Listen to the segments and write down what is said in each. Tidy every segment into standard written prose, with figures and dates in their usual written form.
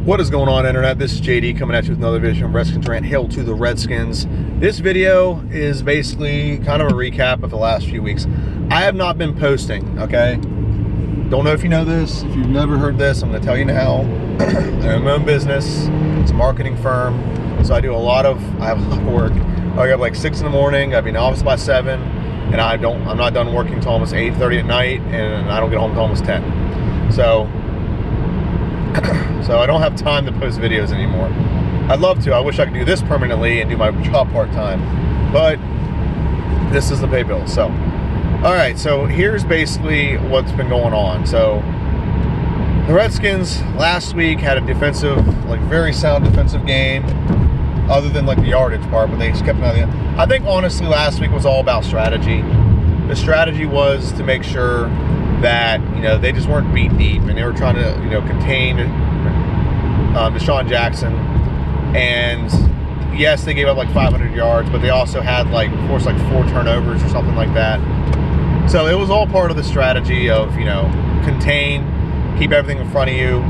What is going on, Internet? This is JD coming at you with another video from Redskins Rant. Hail to the Redskins. This video is basically kind of a recap of the last few weeks. I have not been posting, okay? Don't know if you know this. If you've never heard this, I'm going to tell you now. I have my own business. It's a marketing firm. So I have a lot of work. I get up like 6 in the morning. I'll be in the office by 7. And I'm not done working until almost 8:30 at night. And I don't get home until almost 10. So I don't have time to post videos anymore. I'd love to. I wish I could do this permanently and do my job part-time, but this doesn't pay bills. So, all right, so here's basically what's been going on. So the Redskins last week had a defensive, like very sound defensive game, other than like the yardage part, but they just kept it on the end. I think honestly last week was all about strategy. The strategy was to make sure that, they just weren't beat deep, and they were trying to, contain Deshaun Jackson. And yes, they gave up like 500 yards, but they also had forced 4 turnovers or something like that. So it was all part of the strategy of, contain, keep everything in front of you,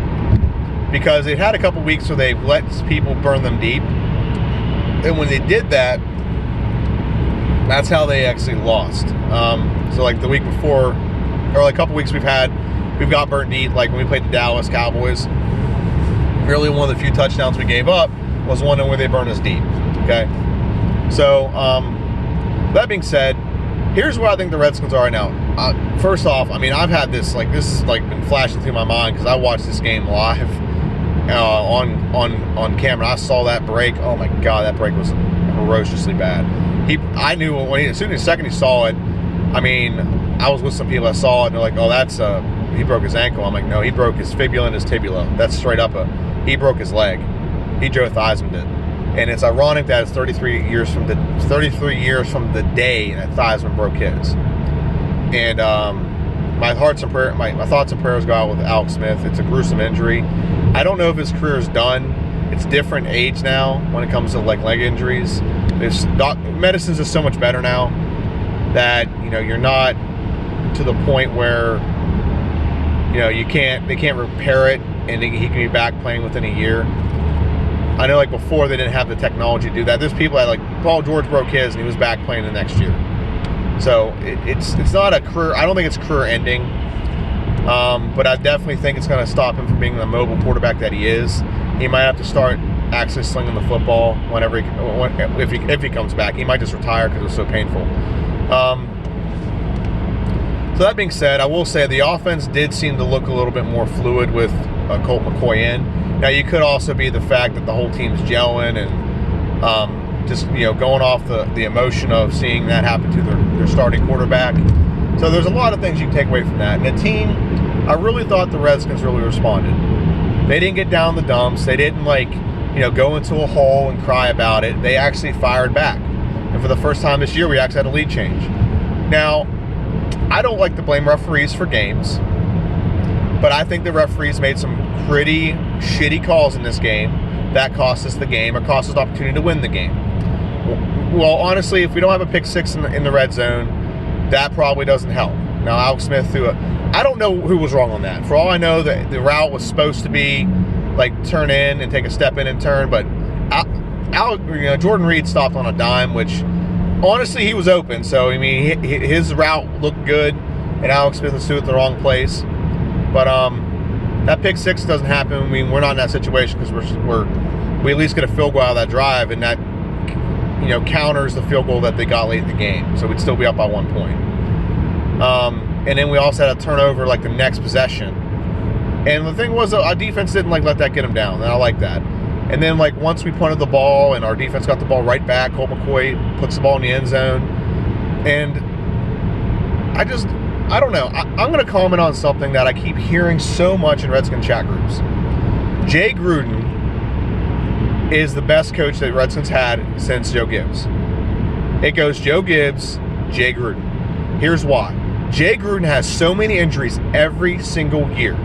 because they had a couple weeks where they let people burn them deep. And when they did that, that's how they actually lost. So like the week before, or like a couple weeks we've got burnt deep, like when we played the Dallas Cowboys. Really one of the few touchdowns we gave up was one where they burned us deep, okay? So, that being said, here's where I think the Redskins are right now. First off, I've had this has been flashing through my mind because I watched this game live on camera. I saw that break. Oh my God, that break was ferociously bad. I knew as soon as the second he saw it, I was with some people that saw it, and they're like, oh, that's he broke his ankle. I'm like, no, he broke his fibula and his tibula. That's straight up he broke his leg. He Joe Theismann did. And it's ironic that it's 33 years from the day that Theismann broke his. And my thoughts and prayers go out with Alex Smith. It's a gruesome injury. I don't know if his career is done. It's different age now when it comes to leg injuries. Medicine's just so much better now that you're not to the point where they can't repair it and he can be back playing within a year. I know before they didn't have the technology to do that. There's people that Paul George broke his and he was back playing the next year. So it's not a career. I don't think it's career ending, but I definitely think it's going to stop him from being the mobile quarterback that he is. He might have to start actually slinging the football if he comes back. He might just retire because it was so painful. So that being said, I will say the offense did seem to look a little bit more fluid with Colt McCoy in. Now, you could also be the fact that the whole team's gelling and just going off the emotion of seeing that happen to their starting quarterback. So there's a lot of things you can take away from that. And the team, I really thought the Redskins really responded. They didn't get down the dumps. They didn't go into a hole and cry about it. They actually fired back. And for the first time this year, we actually had a lead change. Now, I don't like to blame referees for games, but I think the referees made some pretty shitty calls in this game that cost us the game or cost us the opportunity to win the game. Well, honestly, if we don't have a pick six in the red zone, that probably doesn't help. Now, Alex Smith I don't know who was wrong on that. For all I know, the route was supposed to be turn in and take a step in and turn, but Jordan Reed stopped on a dime, which honestly, he was open, so his route looked good, and Alex Smith was threw it in the wrong place. But that pick six doesn't happen. We're not in that situation because we at least get a field goal out of that drive, and that counters the field goal that they got late in the game. So we'd still be up by 1 point. And then we also had a turnover the next possession. And the thing was, our defense didn't let that get them down, and I like that. And then, once we punted the ball and our defense got the ball right back, Colt McCoy puts the ball in the end zone. And I don't know. I'm going to comment on something that I keep hearing so much in Redskin chat groups. Jay Gruden is the best coach that Redskins had since Joe Gibbs. It goes Joe Gibbs, Jay Gruden. Here's why. Jay Gruden has so many injuries every single year.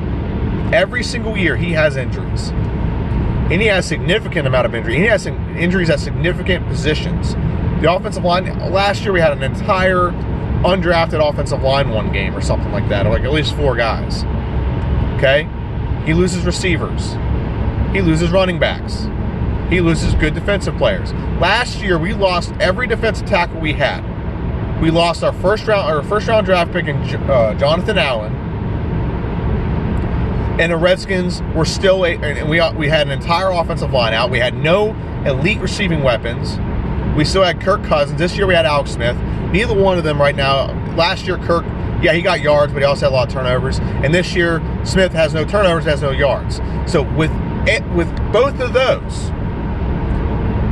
Every single year he has injuries. And he has a significant amount of injury. He has injuries at significant positions. The offensive line, last year we had an entire undrafted offensive line one game or something like that, or at least 4 guys. Okay? He loses receivers. He loses running backs. He loses good defensive players. Last year, we lost every defensive tackle we had. We lost our first round draft pick in Jonathan Allen. And the Redskins were still and we had an entire offensive line out. We had no elite receiving weapons. We still had Kirk Cousins. This year we had Alex Smith. Neither one of them right now. Last year, Kirk, yeah, he got yards, but he also had a lot of turnovers. And this year, Smith has no turnovers, has no yards. So with both of those,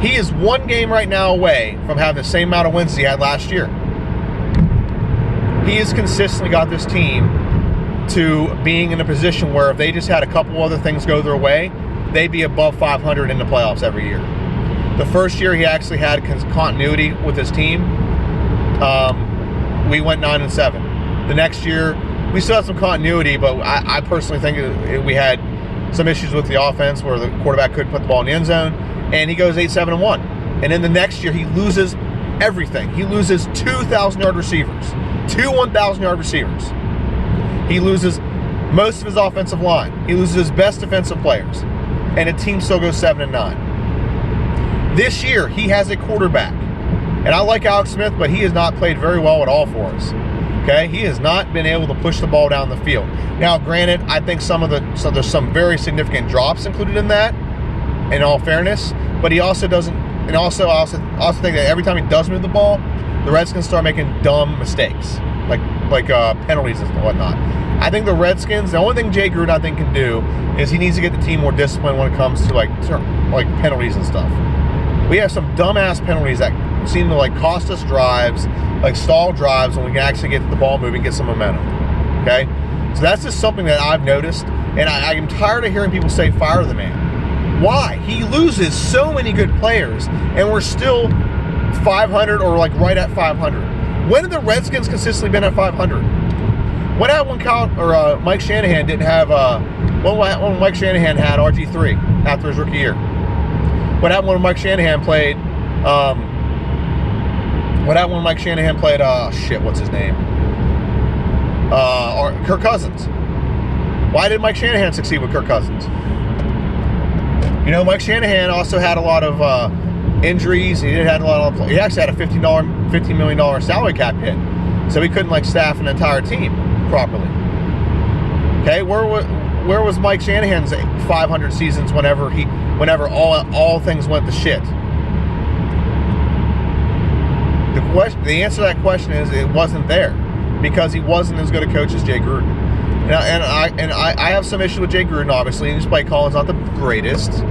he is one game right now away from having the same amount of wins he had last year. He has consistently got this team to being in a position where if they just had a couple other things go their way, they'd be above 500 in the playoffs every year. The first year he actually had continuity with his team. We went 9-7. The next year, we still had some continuity, but I personally think we had some issues with the offense where the quarterback couldn't put the ball in the end zone, and he goes 8-7-1. And then the next year, he loses everything. He loses 2,000-yard receivers, 2 1,000-yard receivers. He loses most of his offensive line. He loses his best defensive players, and the team still goes 7-9. This year, he has a quarterback, and I like Alex Smith, but he has not played very well at all for us. Okay, he has not been able to push the ball down the field. Now, granted, I think there's some very significant drops included in that, in all fairness, but he also doesn't, and I also think that every time he does move the ball, the Redskins start making dumb mistakes, like penalties and whatnot. I think the Redskins, the only thing Jay Gruden I think can do is he needs to get the team more disciplined when it comes to like penalties and stuff. We have some dumbass penalties that seem to like cost us drives, like stall drives when we can actually get the ball moving, get some momentum. Okay, so that's just something that I've noticed, and I am tired of hearing people say fire the man. Why? He loses so many good players, and we're still 500 or like right at 500. When have the Redskins consistently been at 500? What happened when Mike Shanahan didn't have when Mike Shanahan had RG3 after his rookie year? What happened when Mike Shanahan played? What happened when Mike Shanahan played? What's his name? Or Kirk Cousins. Why did Mike Shanahan succeed with Kirk Cousins? You know, Mike Shanahan also had a lot of injuries. He actually had a $15 million salary cap hit, so he couldn't like staff an entire team properly. Okay, where was Mike Shanahan's 500 seasons whenever all things went to shit? The answer to that question is it wasn't there because he wasn't as good a coach as Jay Gruden. And I have some issue with Jay Gruden, obviously. His play calling's not the greatest.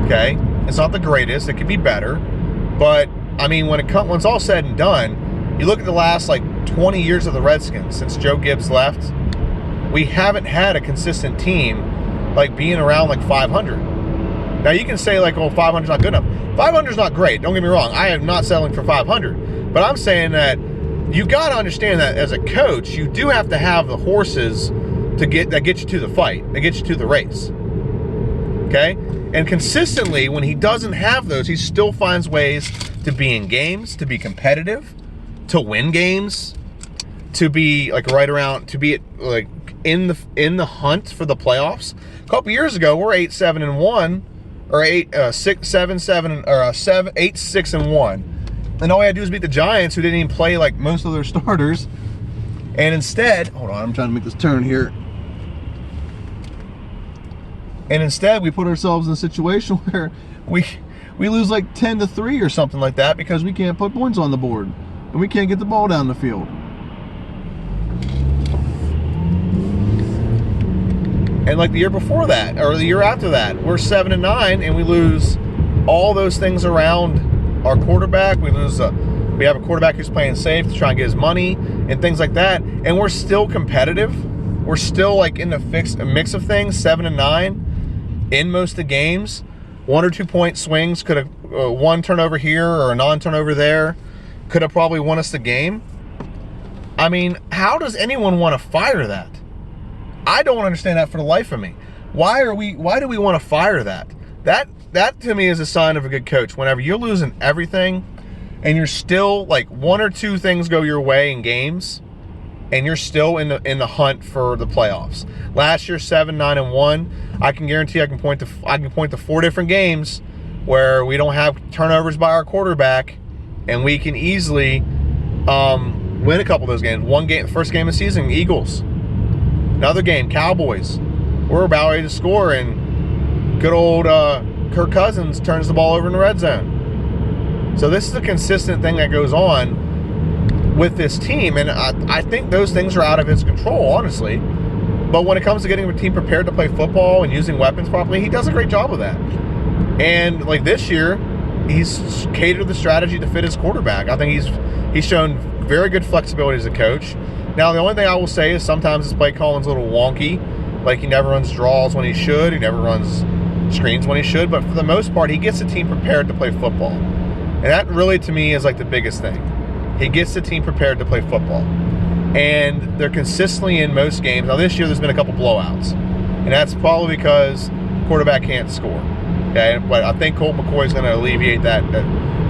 Okay, it's not the greatest. It could be better, but I mean, when it's all said and done, you look at the last like 20 years of the Redskins since Joe Gibbs left. We haven't had a consistent team like being around like 500. Now you can say like, oh, 500 is not good enough. 500 is not great. Don't get me wrong. I am not settling for 500, but I'm saying that you got to understand that as a coach, you do have to have the horses that get you to the fight, that get you to the race. Okay, and consistently when he doesn't have those, he still finds ways to be in games, to be competitive, to win games, to be like right around, to be like in the hunt for the playoffs. A couple years ago, we're 8-7-1, or 8-6-1, and all we had to do was beat the Giants, who didn't even play like most of their starters. And instead, hold on, I'm trying to make this turn here. And instead, we put ourselves in a situation where we lose like 10-3 or something like that because we can't put points on the board and we can't get the ball down the field. And like the year before that, or the year after that, we're 7-9 and we lose all those things around our quarterback. We have a quarterback who's playing safe to try and get his money and things like that. And we're still competitive. We're still like in the mix of things, 7-9 in most of the games. 1 or 2 point swings could have one turnover here or a non-turnover there could have probably won us the game. I mean, how does anyone want to fire that? I don't understand that for the life of me. Why do we want to fire that? That to me is a sign of a good coach. Whenever you're losing everything and you're still like 1 or 2 things go your way in games, and you're still in the hunt for the playoffs. Last year, 7-9-1. I can guarantee I can point to 4 different games where we don't have turnovers by our quarterback, and we can easily win a couple of those games. One game, the first game of the season, Eagles. Another game, Cowboys. We're about ready to score, and good old Kirk Cousins turns the ball over in the red zone. So this is a consistent thing that goes on with this team, and I think those things are out of his control, honestly. But when it comes to getting a team prepared to play football and using weapons properly, he does a great job of that. And like this year, he's catered the strategy to fit his quarterback. I think he's shown very good flexibility as a coach. Now, the only thing I will say is sometimes his play calling's a little wonky. Like, he never runs draws when he should. He never runs screens when he should. But for the most part, he gets the team prepared to play football. And that really, to me, is like the biggest thing. He gets the team prepared to play football. And they're consistently in most games. Now, this year, there's been a couple blowouts. And that's probably because quarterback can't score. Okay? But I think Colt McCoy is going to alleviate that,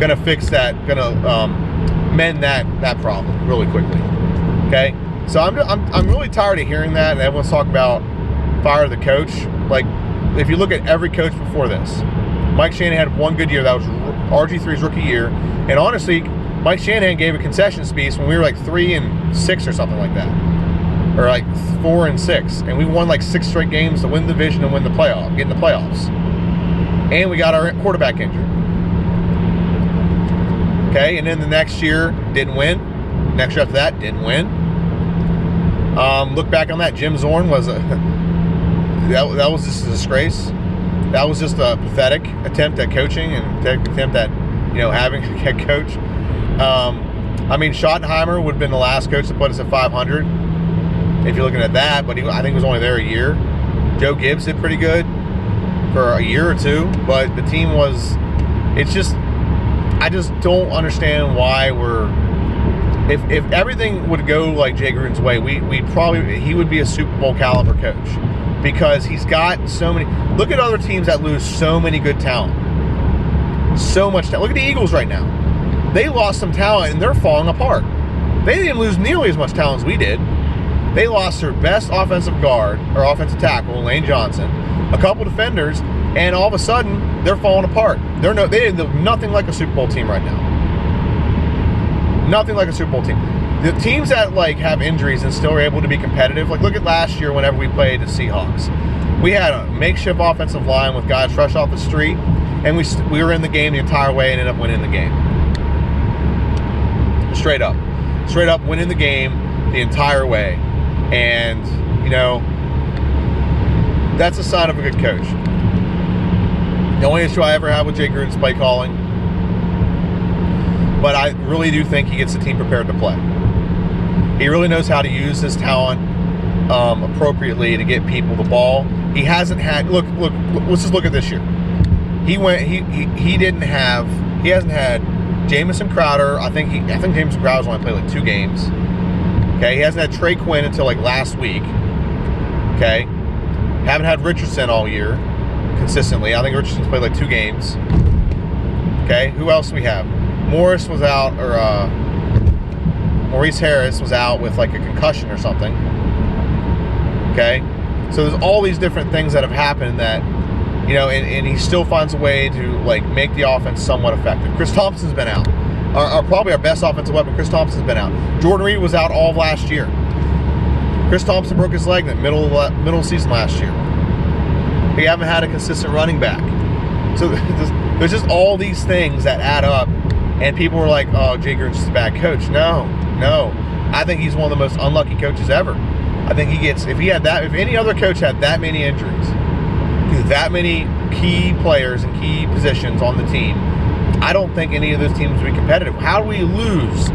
going to fix that, going to mend that problem really quickly. Okay? So I'm really tired of hearing that, and everyone's talking about fire the coach. Like, if you look at every coach before this, Mike Shanahan had one good year. That was RG3's rookie year. And honestly, Mike Shanahan gave a concession speech when we were like 3-6 or something like that. Or like 4-6. And we won like 6 straight games to win the division and win the playoff, get in the playoffs. And we got our quarterback injured. Okay, and then the next year, didn't win. Next year after that, didn't win. Look back on that. Jim Zorn was that was just a disgrace. That was just a pathetic attempt at coaching and attempt at having a head coach. I mean, Schottenheimer would have been the last coach to put us at 500 if you're looking at that, but I think he was only there a year. Joe Gibbs did pretty good for a year or two, but the team was. I just don't understand why if everything would go like Jay Gruden's way, he would be a Super Bowl caliber coach, because he's got so many. Look at other teams that lose so many good talent, so much talent. Look at the Eagles right now; they lost some talent and they're falling apart. They didn't lose nearly as much talent as we did. They lost their best offensive guard or offensive tackle, Lane Johnson, a couple defenders, and all of a sudden they're falling apart. They're nothing like a Super Bowl team right now. Nothing like a Super Bowl team. The teams that have injuries and still are able to be competitive, like look at last year whenever we played the Seahawks. We had a makeshift offensive line with guys fresh off the street, and we were in the game the entire way and ended up winning the game. Straight up winning the game the entire way. And that's a sign of a good coach. The only issue I ever had with Jay Gruden's play calling, but I really do think he gets the team prepared to play. He really knows how to use his talent appropriately to get people the ball. He hasn't had look. Let's just look at this year. He hasn't had Jamison Crowder. I think Jamison Crowder's only played like 2 games. Okay, he hasn't had Trey Quinn until like last week. Okay, haven't had Richardson all year consistently. I think Richardson's played like 2 games. Okay, who else do we have? Maurice Harris was out with like a concussion or something. Okay, so there's all these different things that have happened that and he still finds a way to make the offense somewhat effective. Chris Thompson's been out. Probably our best offensive weapon, Chris Thompson's been out. Jordan Reed was out all of last year. Chris Thompson broke his leg in the middle of the season last year. We haven't had a consistent running back. So there's just all these things that add up, and people were like, oh, Jay Gruden's just a bad coach. No. I think he's one of the most unlucky coaches ever. I think if any other coach had that many injuries, that many key players and key positions on the team, I don't think any of those teams would be competitive. How do we lose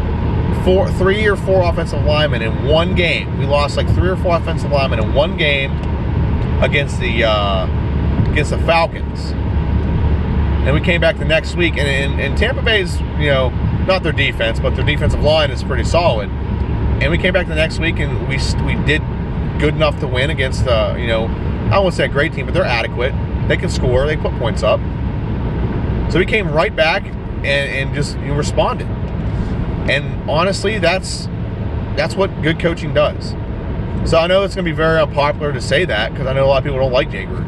3 or 4 offensive linemen in one game? We lost like 3 or 4 offensive linemen in one game against the Falcons. And we came back the next week, and Tampa Bay's, not their defense, but their defensive line is pretty solid. And we came back the next week, and we did good enough to win against, I won't say a great team, but they're adequate. They can score. They put points up. So we came right back and just responded. And honestly, that's that's what good coaching does. So I know it's going to be very unpopular to say that, because I know a lot of people don't like Jay Gruden.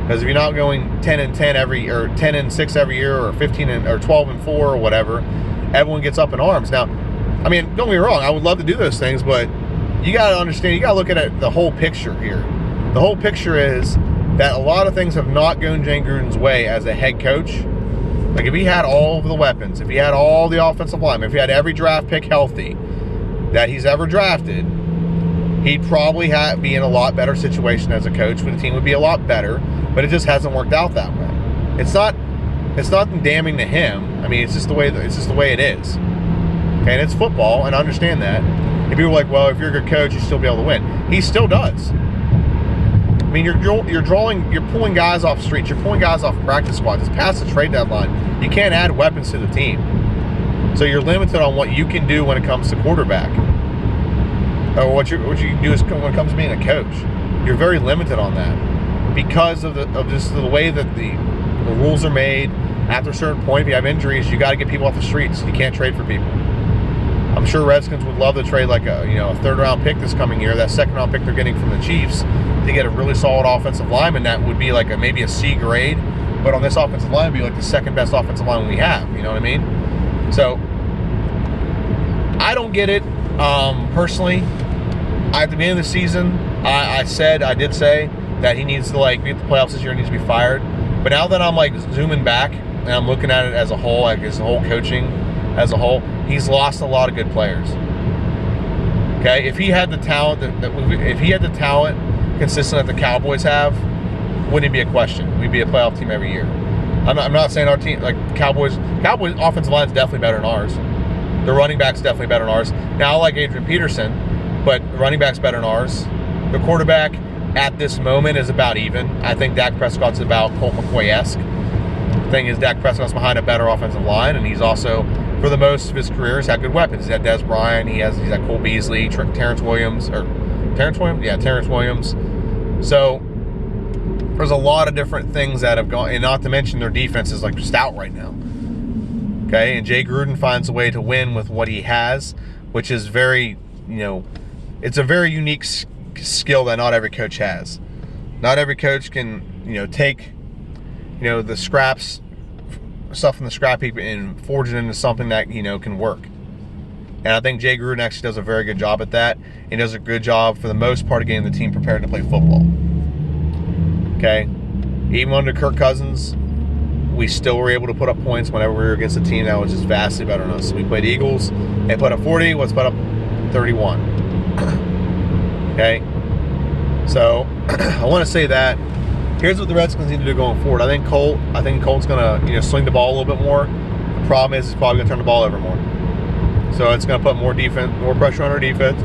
Because if you're not going 10-10 every, or 10-6 every year, or 12-4 or whatever, everyone gets up in arms. Now, I mean, don't get me wrong, I would love to do those things, but you got to understand, you got to look at it, the whole picture here. The whole picture is that a lot of things have not gone Jay Gruden's way as a head coach. Like, if he had all of the weapons, if he had all the offensive linemen, if he had every draft pick healthy that he's ever drafted, he'd probably be in a lot better situation as a coach, when the team would be a lot better, but it just hasn't worked out that way. It's not damning to him. I mean, it's just the way it is. Okay, and it's football, and I understand that. And people are like, well, if you're a good coach, you still be able to win. He still does. I mean, you're pulling guys off streets, you're pulling guys off practice squads. It's past the trade deadline. You can't add weapons to the team, so you're limited on what you can do when it comes to quarterback, or what you can do when it comes to being a coach. You're very limited on that because of just the way that the rules are made. After a certain point, if you have injuries, you got to get people off the streets. You can't trade for people. I'm sure Redskins would love to trade like a third-round pick this coming year, that second-round pick they're getting from the Chiefs, to get a really solid offensive lineman that would be like maybe a C grade, but on this offensive line would be like the second best offensive line we have. You know what I mean? So I don't get it personally. At the beginning of the season, I did say that he needs to be at the playoffs this year and needs to be fired. But now that I'm zooming back and I'm looking at it as a whole, his whole coaching as a whole, he's lost a lot of good players. Okay, if he had the talent consistent that the Cowboys have, wouldn't be a question. We'd be a playoff team every year. I'm not saying our team, Cowboys offensive line is definitely better than ours. The running back's definitely better than ours. Now, I like Adrian Peterson, but the running back's better than ours. The quarterback at this moment is about even. I think Dak Prescott's about Colt McCoy-esque. The thing is, Dak Prescott's behind a better offensive line, and he's also, for the most of his career, has had good weapons. He's had Des Bryant, he's had Cole Beasley, Terrence Williams. Yeah, Terrence Williams. So there's a lot of different things that have gone, and not to mention their defense is stout right now. Okay, and Jay Gruden finds a way to win with what he has, which is very, it's a very unique skill that not every coach has. Not every coach can, take, the stuff from the scrap heap and forge it into something that, can work. And I think Jay Gruden actually does a very good job at that. He does a good job, for the most part, of getting the team prepared to play football. Okay? Even under Kirk Cousins, we still were able to put up points whenever we were against a team that was just vastly better than us. So we played Eagles, they put up 40, let's put up 31. Okay? So, I want to say that. Here's what the Redskins need to do going forward. I think Colt's going to, swing the ball a little bit more. The problem is he's probably going to turn the ball over more. So it's going to put more pressure on our defense.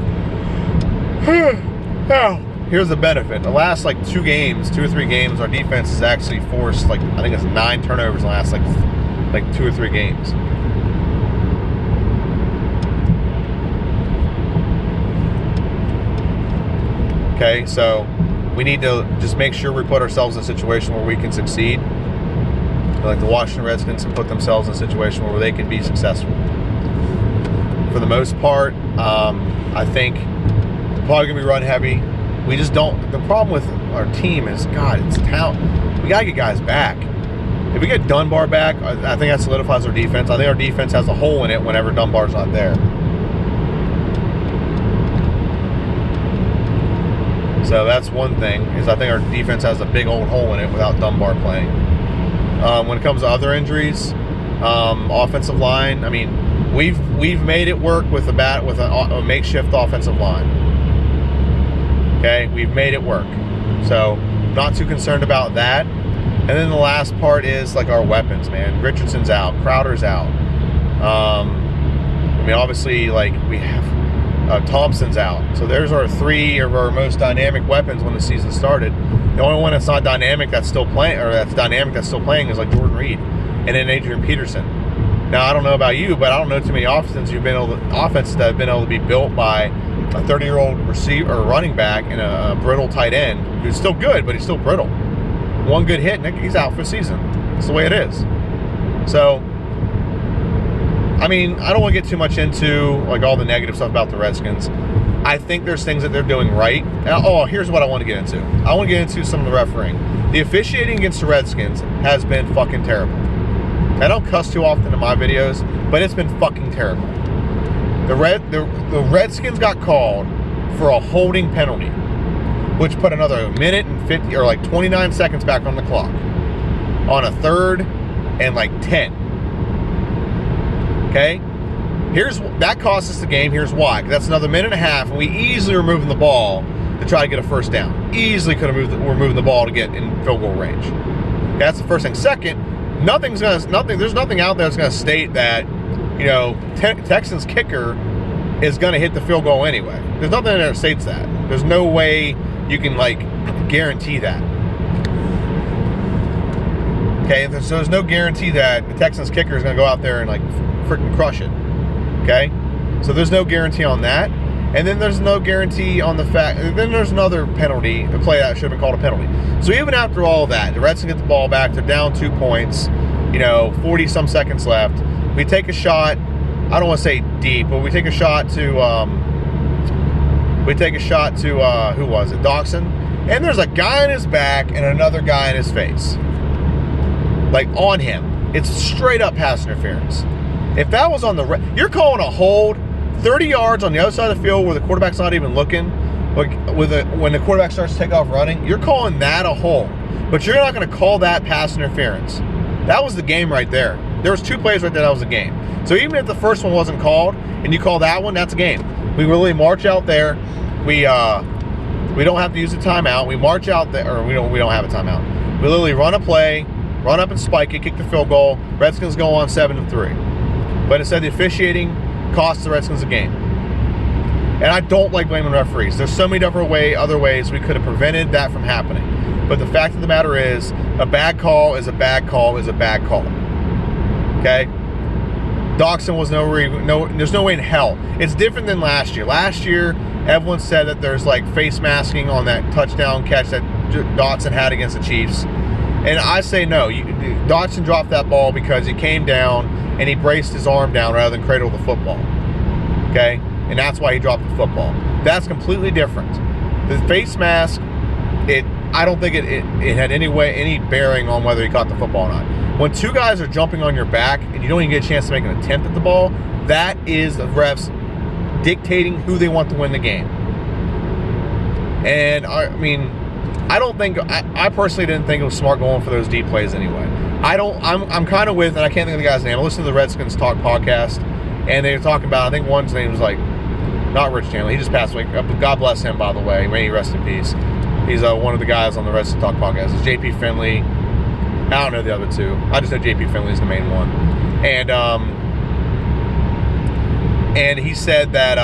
Now, here's the benefit. The last 2 or 3 games, our defense has actually forced I think it's 9 turnovers in the last 2 or 3 games. Okay, so we need to just make sure we put ourselves in a situation where we can succeed. Like the Washington Redskins have put themselves in a situation where they can be successful. For the most part, I think we're probably going to be run heavy. We just don't. The problem with our team is, it's talent. We got to get guys back. If we get Dunbar back, I think that solidifies our defense. I think our defense has a hole in it whenever Dunbar's not there. So that's one thing, is I think our defense has a big old hole in it without Dunbar playing. When it comes to other injuries, offensive line, I mean, we've made it work with a makeshift offensive line. Okay, we've made it work. So not too concerned about that. And then the last part is our weapons, man. Richardson's out, Crowder's out. I mean, obviously, we have Thompson's out. So there's our 3 of our most dynamic weapons when the season started. The only one that's not dynamic that's still playing, is Jordan Reed, and then Adrian Peterson. Now, I don't know about you, but I don't know too many offenses that have been able to be built by a 30-year-old receiver or running back and a brittle tight end who's still good, but he's still brittle. One good hit, and he's out for the season. That's the way it is. So, I mean, I don't want to get too much into like all the negative stuff about the Redskins. I think there's things that they're doing right. Here's what I want to get into. I want to get into some of the refereeing. The officiating against the Redskins has been fucking terrible. I don't cuss too often in my videos, but it's been fucking terrible. The Redskins got called for a holding penalty, which put another minute and 50 or like 29 seconds back on the clock on a 3rd and like 10. Okay? That cost us the game. Here's why. That's another minute and a half, and we easily were moving the ball to try to get a first down. Easily could have we're moving the ball to get in field goal range. Okay, that's the first thing. Second, there's nothing out there that's gonna state that, you know, Texans kicker is gonna hit the field goal anyway. There's nothing in there that states that. There's no way you can like guarantee that. Okay, so there's no guarantee that the Texans kicker is gonna go out there and like freaking crush it. Okay, so there's no guarantee on that, and then there's no guarantee on the fact. And then there's another penalty, a play that should have been called a penalty. So even after all that, the Redskins get the ball back. They're down 2 points. 40 some seconds left. We take a shot. I don't want to say deep, but we take a shot to. Who was it? Dawson. And there's a guy in his back and another guy in his face, like on him. It's straight up pass interference. If that was on you're calling a hold 30 yards on the other side of the field where the quarterback's not even looking, like when the quarterback starts to take off running, you're calling that a hold. But you're not going to call that pass interference. That was the game right there. There was 2 plays right there. That was the game. So even if the first one wasn't called and you call that one, that's a game. We really march out there. We don't have to use a timeout. We march out there, or we don't have a timeout. We literally run a play, run up and spike it, kick the field goal. Redskins go on 7-3. But instead, the officiating costs the Redskins a game. And I don't like blaming referees. There's so many different other ways we could have prevented that from happening. But the fact of the matter is, a bad call is a bad call is a bad call. Okay? Dawson was there's no way in hell. It's different than last year. Last year, everyone said that there's like face masking on that touchdown catch that Dawson had against the Chiefs. And I say no. Dawson dropped that ball because he came down and he braced his arm down rather than cradle the football. Okay? And that's why he dropped the football. That's completely different. The face mask, I don't think it had any bearing on whether he caught the football or not. When 2 guys are jumping on your back and you don't even get a chance to make an attempt at the ball, that is the refs dictating who they want to win the game. And I mean, I personally didn't think it was smart going for those deep plays anyway. I'm kind of with, and I can't think of the guy's name. I listened to the Redskins Talk podcast, and they were talking about, I think one's name was like, not Rich Chandler, he just passed away. God bless him, by the way. May he rest in peace. He's one of the guys on the Redskins Talk podcast. It's JP Finley. I don't know the other 2. I just know JP Finley is the main one. And he said that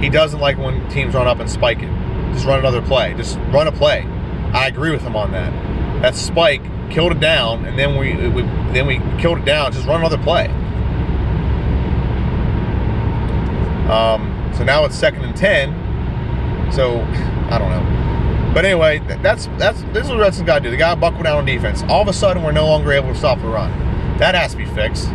he doesn't like when teams run up and spike it. Just run another play. Just run a play. I agree with him on that. That spike killed it down, and then we killed it down. Just run another play. So now it's 2nd and 10. So I don't know. But anyway, this is what the Redskins got to do. They got to buckle down on defense. All of a sudden, we're no longer able to stop the run. That has to be fixed.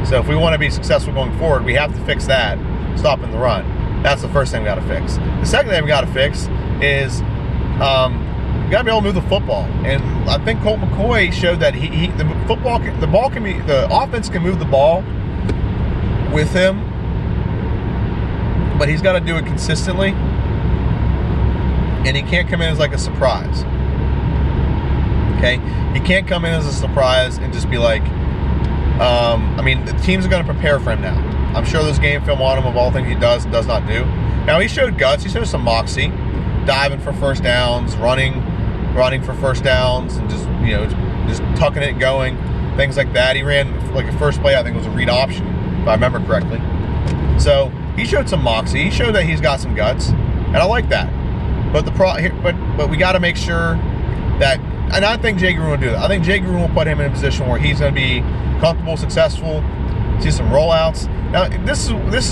So if we want to be successful going forward, we have to fix that, stopping the run. That's the first thing we got to fix. The second thing we got to fix is you got to be able to move the football. And I think Colt McCoy showed that the offense can move the ball with him, but he's got to do it consistently. And he can't come in as like a surprise. Okay? He can't come in as a surprise and just be like, the teams are going to prepare for him now. I'm sure there's game film on him of all things he does and does not do. Now, he showed guts. He showed some moxie. Diving for first downs, running for first downs, and just tucking it and going. Things like that. He ran, like, the first play, I think, was a read option, if I remember correctly. So, he showed some moxie. He showed that he's got some guts. And I like that. But we got to make sure that, and I think Jay Gruden will do that. I think Jay Gruden will put him in a position where he's going to be comfortable, successful, see some rollouts. Now, this is where, this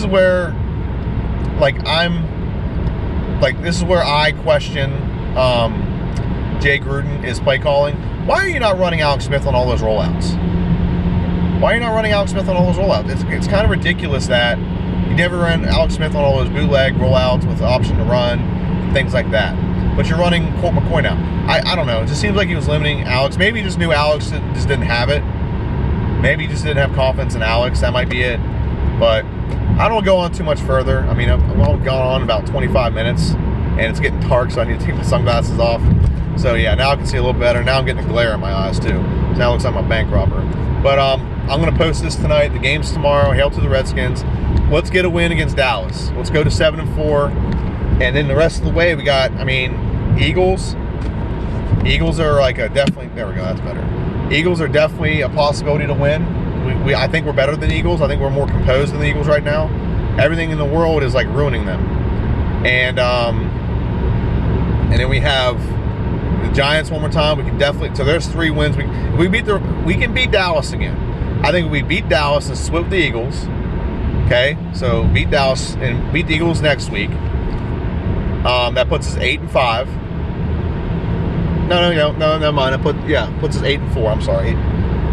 is where I question Jay Gruden is play calling. Why are you not running Alex Smith on all those rollouts? Why are you not running Alex Smith on all those rollouts? It's kind of ridiculous that you never run Alex Smith on all those bootleg rollouts with the option to run, things like that. But you're running Colt McCoy now. I don't know. It just seems like he was limiting Alex. Maybe he just knew Alex just didn't have it. Maybe he just didn't have confidence in Alex. That might be it. But I don't want to go on too much further. I mean, I've gone on about 25 minutes, and it's getting dark, so I need to take my sunglasses off. So yeah, now I can see a little better. Now I'm getting a glare in my eyes too. So now it looks like I'm a bank robber. But I'm going to post this tonight. The game's tomorrow. Hail to the Redskins. Let's get a win against Dallas. Let's go to 7-4. And then the rest of the way, we got, I mean, Eagles. Eagles are like a definitely, there we go, that's better. Eagles are definitely a possibility to win. I think we're better than Eagles. I think we're more composed than the Eagles right now. Everything in the world is like ruining them. And then we have the Giants one more time. We can definitely, so there's 3 wins. We can beat Dallas again. I think if we beat Dallas and split with the Eagles, okay, so beat Dallas and beat the Eagles next week. That puts us 8-5. No, never mind. Puts us 8-4. I'm sorry,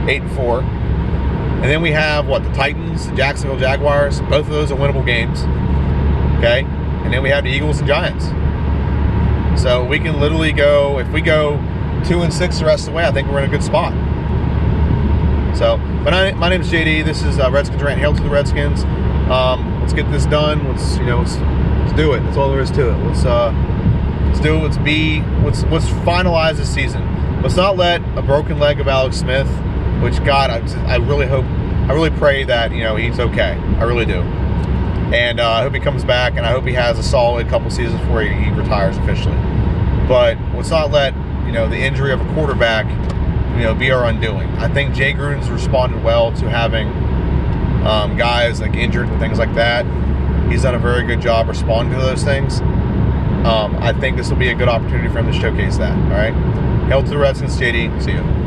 8-4. And then we have what, the Titans, the Jacksonville Jaguars. Both of those are winnable games. Okay, and then we have the Eagles and Giants. So we can literally go, if we go 2-6 the rest of the way, I think we're in a good spot. So, but my name is JD. This is Redskins Rant. Hail to the Redskins. Let's get this done. Let's do it. That's all there is to it. Let's do it. Let's finalize this season. Let's not let a broken leg of Alex Smith, which God, I really pray that he's okay. I really do. And I hope he comes back, and I hope he has a solid couple seasons before he retires officially. But let's not let the injury of a quarterback be our undoing. I think Jay Gruden's responded well to having guys like injured and things like that. He's done a very good job responding to those things. I think this will be a good opportunity for him to showcase that. All right. Hail to the Redskins, JD. See you.